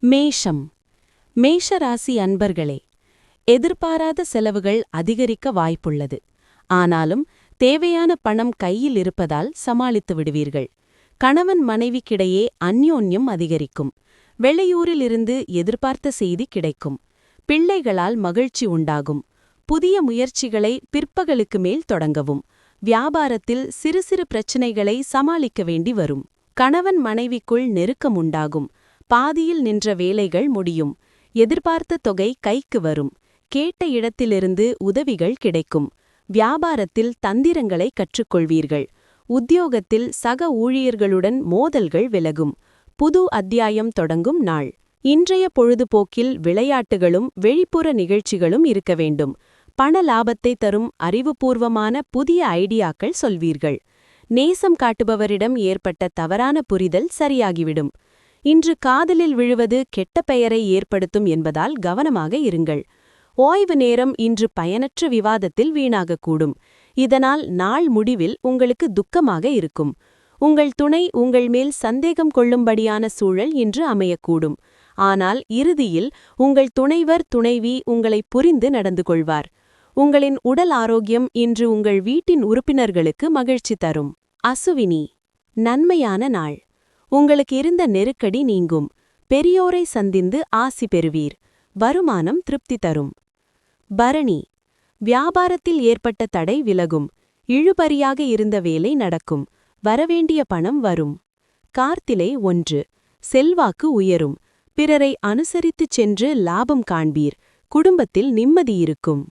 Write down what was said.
மேஷம். மேஷராசி அன்பர்களே, எதிர்பாராத செலவுகள் அதிகரிக்க வாய்ப்புள்ளது. ஆனாலும் தேவையான பணம் கையில் இருப்பதால் சமாளித்து விடுவீர்கள். கணவன் மனைவிக்கிடையே அந்யோன்யம் அதிகரிக்கும். வெளியூரிலிருந்து எதிர்பார்த்த செய்தி கிடைக்கும். பிள்ளைகளால் மகிழ்ச்சி உண்டாகும். புதிய முயற்சிகளை பிற்பகலுக்கு மேல் தொடங்கவும். வியாபாரத்தில் சிறு சிறு பிரச்சினைகளை சமாளிக்க வேண்டி வரும். கணவன் மனைவிக்குள் நெருக்கம் உண்டாகும். பாதியில் நின்ற வேலைகள் முடியும். எதிர்பார்த்த தொகை கைக்கு வரும். கேட்ட இடத்திலிருந்து உதவிகள் கிடைக்கும். வியாபாரத்தில் தந்திரங்களை கற்றுக்கொள்வீர்கள். உத்தியோகத்தில் சக ஊழியர்களுடன் மோதல்கள் விலகும். புது அத்தியாயம் தொடங்கும் நாள். இன்றைய பொழுதுபோக்கில் விளையாட்டுகளும் வெளிப்புற நிகழ்ச்சிகளும் இருக்க வேண்டும். பண லாபத்தை தரும் அறிவுபூர்வமான புதிய ஐடியாக்கள் சொல்வீர்கள். நேசம் காட்டுபவரிடம் ஏற்பட்ட தவறான புரிதல் சரியாகிவிடும். இன்று காதலில் விழுவது கெட்ட பெயரை ஏற்படுத்தும் என்பதால் கவனமாக இருங்கள். ஓய்வு நேரம் இன்று பயனற்ற விவாதத்தில் வீணாகக்கூடும். இதனால் நாள் முடிவில் உங்களுக்கு துக்கமாக இருக்கும். உங்கள் துணை உங்கள் மேல் சந்தேகம் கொள்ளும்படியான சூழல் இன்று அமையக்கூடும். ஆனால் இறுதியில் உங்கள் துணைவர் துணைவி உங்களை புரிந்து நடந்து கொள்வார். உங்களின் உடல் ஆரோக்கியம் இன்று உங்கள் வீட்டின் உறுப்பினர்களுக்கு மகிழ்ச்சி தரும். அசுவினி. நன்மையான நாள். உங்களுக்கு இருந்த நெருக்கடி நீங்கும். பெரியோரை சந்திந்து ஆசி பெறுவீர். வருமானம் திருப்தி தரும். பரணி. வியாபாரத்தில் ஏற்பட்ட தடை விலகும். இழுபறியாக இருந்த வேலை நடக்கும். வரவேண்டிய பணம் வரும். கார்த்திகை 1. செல்வாக்கு உயரும். பிறரை அனுசரித்துச் சென்று லாபம் காண்பீர். குடும்பத்தில் நிம்மதி இருக்கும்.